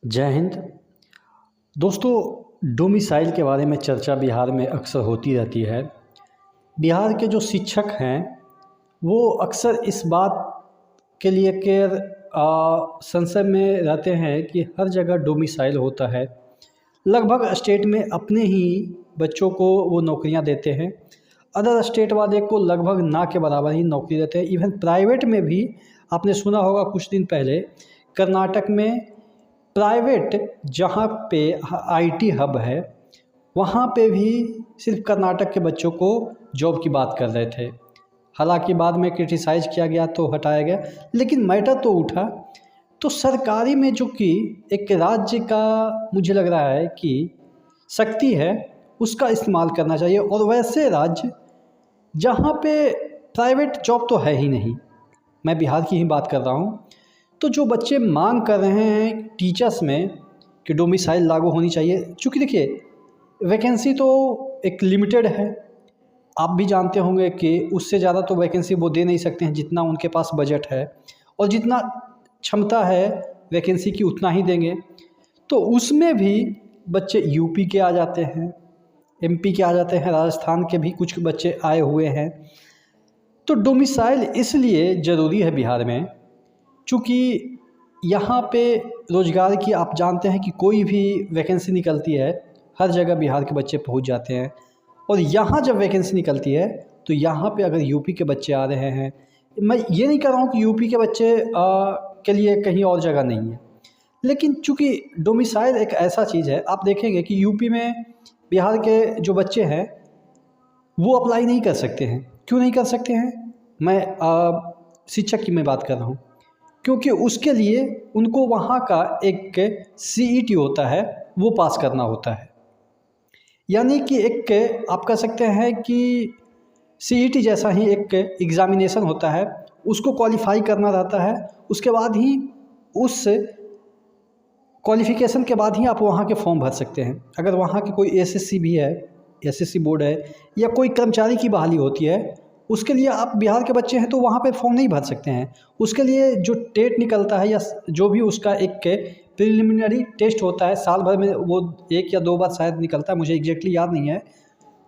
जय हिंद। दोस्तों, डोमिसाइल के बारे में चर्चा बिहार में अक्सर होती रहती है। बिहार के जो शिक्षक हैं वो अक्सर इस बात के लिए संशय में रहते हैं कि हर जगह डोमिसाइल होता है। लगभग स्टेट में अपने ही बच्चों को वो नौकरियां देते हैं, अदर स्टेट वाले को लगभग ना के बराबर ही नौकरी देते हैं। इवन प्राइवेट में भी आपने सुना होगा कुछ दिन पहले कर्नाटक में प्राइवेट जहाँ पे आईटी हब है वहाँ पे भी सिर्फ कर्नाटक के बच्चों को जॉब की बात कर रहे थे। हालांकि बाद में क्रिटिसाइज़ किया गया तो हटाया गया, लेकिन मैटर तो उठा। तो सरकारी में जो कि एक राज्य का मुझे लग रहा है कि शक्ति है उसका इस्तेमाल करना चाहिए। और वैसे राज्य जहाँ पे प्राइवेट जॉब तो है ही नहीं, मैं बिहार की ही बात कर रहा हूँ, तो जो बच्चे मांग कर रहे हैं टीचर्स में कि डोमिसाइल लागू होनी चाहिए, चूँकि देखिए वैकेंसी तो एक लिमिटेड है, आप भी जानते होंगे कि उससे ज़्यादा तो वैकेंसी वो दे नहीं सकते हैं जितना उनके पास बजट है, और जितना क्षमता है वैकेंसी की उतना ही देंगे। तो उसमें भी बच्चे यूपी के आ जाते हैं, एमपी के आ जाते हैं, राजस्थान के भी कुछ बच्चे आए हुए हैं। तो डोमिसाइल इसलिए ज़रूरी है बिहार में चूँकि यहाँ पे रोज़गार की आप जानते हैं कि कोई भी वैकेंसी निकलती है हर जगह बिहार के बच्चे पहुँच जाते हैं। और यहाँ जब वैकेंसी निकलती है तो यहाँ पे अगर यूपी के बच्चे आ रहे हैं, मैं ये नहीं कह रहा हूँ कि यूपी के बच्चे के लिए कहीं और जगह नहीं है, लेकिन चूँकि डोमिसाइल एक ऐसा चीज़ है, आप देखेंगे कि यूपी में बिहार के जो बच्चे हैं वो अप्लाई नहीं कर सकते हैं। क्यों नहीं कर सकते हैं? मैं शिक्षक की मैं बात कर रहा हूँ, क्योंकि उसके लिए उनको वहाँ का एक सीईटी होता है वो पास करना होता है। यानी कि एक आप कह सकते हैं कि सीईटी जैसा ही एक एग्ज़ामिनेशन होता है, उसको क्वालिफाई करना रहता है। उसके बाद ही उस क्वालिफ़िकेशन के बाद ही आप वहाँ के फॉर्म भर सकते हैं। अगर वहाँ की कोई एसएससी भी है, एसएससी बोर्ड है, या कोई कर्मचारी की बहाली होती है, उसके लिए आप बिहार के बच्चे हैं तो वहाँ पे फॉर्म नहीं भर सकते हैं। उसके लिए जो टेट निकलता है या जो भी उसका एक प्रिलिमिनरी टेस्ट होता है, साल भर में वो 1 या 2 बार शायद निकलता है, मुझे एग्जैक्टली याद नहीं है,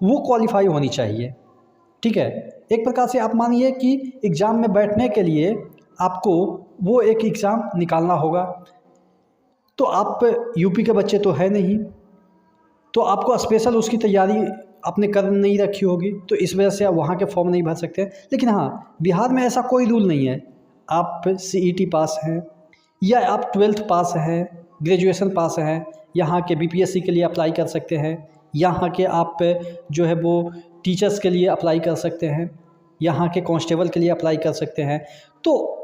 वो क्वालिफाई होनी चाहिए। ठीक है, एक प्रकार से आप मानिए कि एग्ज़ाम में बैठने के लिए आपको वो एक एग्ज़ाम निकालना होगा। तो आप यूपी के बच्चे तो है नहीं, तो आपको स्पेशल उसकी तैयारी आपने कर नहीं रखी होगी, तो इस वजह से आप वहाँ के फॉर्म नहीं भर सकते। लेकिन हाँ, बिहार में ऐसा कोई रूल नहीं है। आप सीईटी पास हैं या आप 12th पास हैं, ग्रेजुएशन पास हैं, यहाँ के बीपीएससी के लिए अप्लाई कर सकते हैं, यहाँ के आप जो है वो टीचर्स के लिए अप्लाई कर सकते हैं, यहाँ के कांस्टेबल के लिए अप्लाई कर सकते हैं। तो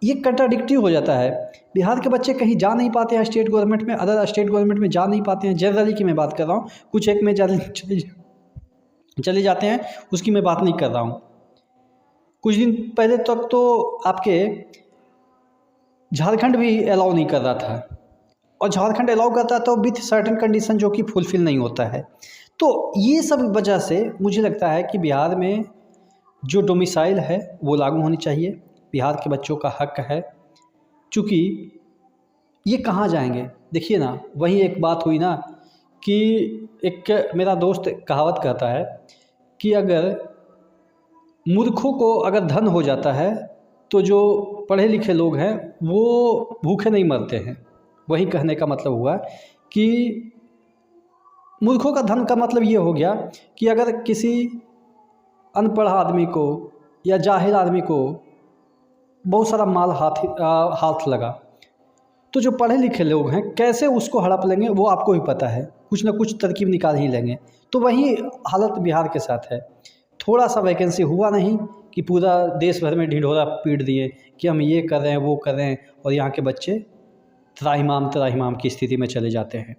ये कंट्राडिक्टिव हो जाता है। बिहार के बच्चे कहीं जा नहीं पाते हैं स्टेट गवर्नमेंट में, अदर स्टेट गवर्नमेंट में जा नहीं पाते हैं। जनरली की मैं बात कर रहा हूँ, कुछ एक में चले जाते हैं, उसकी मैं बात नहीं कर रहा हूँ। कुछ दिन पहले तक तो आपके झारखंड भी अलाउ नहीं कर रहा था, और झारखंड अलाउ करता तो विथ सर्टेन कंडीशन जो कि फुलफिल नहीं होता है। तो ये सब वजह से मुझे लगता है कि बिहार में जो डोमिसाइल है वो लागू होनी चाहिए। बिहार के बच्चों का हक है, चूँकि ये कहाँ जाएंगे? देखिए ना, वही एक बात हुई ना कि एक मेरा दोस्त कहावत कहता है कि अगर मूर्खों को अगर धन हो जाता है तो जो पढ़े लिखे लोग हैं वो भूखे नहीं मरते हैं। वही कहने का मतलब हुआ कि मूर्खों का धन का मतलब ये हो गया कि अगर किसी अनपढ़ आदमी को या जाहिल आदमी को बहुत सारा माल हाथ लगा, तो जो पढ़े लिखे लोग हैं कैसे उसको हड़प लेंगे वो आपको ही पता है, कुछ ना कुछ तरकीब निकाल ही लेंगे। तो वही हालत बिहार के साथ है। थोड़ा सा वैकेंसी हुआ नहीं कि पूरा देश भर में ढिंढोरा पीट दिए कि हम ये कर रहे हैं वो कर रहे हैं, और यहाँ के बच्चे त्राहिमाम की स्थिति में चले जाते हैं।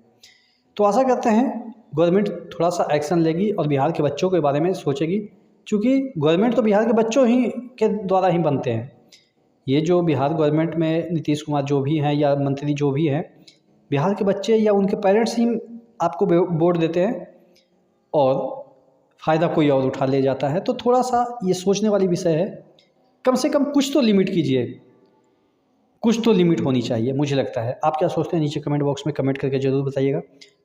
तो आशा करते हैं गवर्नमेंट थोड़ा सा एक्शन लेगी और बिहार के बच्चों के बारे में सोचेगी, क्योंकि गवर्नमेंट तो बिहार के बच्चों ही के द्वारा ही बनते हैं। ये जो बिहार गवर्नमेंट में नीतीश कुमार जो भी हैं या मंत्री जो भी हैं, बिहार के बच्चे या उनके पेरेंट्स ही आपको वोट देते हैं और फ़ायदा कोई और उठा ले जाता है। तो थोड़ा सा ये सोचने वाली विषय है। कम से कम कुछ तो लिमिट कीजिए। कुछ तो लिमिट होनी चाहिए, मुझे लगता है। आप क्या सोचते हैं नीचे कमेंट बॉक्स में कमेंट करके ज़रूर बताइएगा।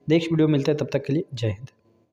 नेक्स्ट वीडियो मिलते हैं, तब तक के लिए जय हिंद।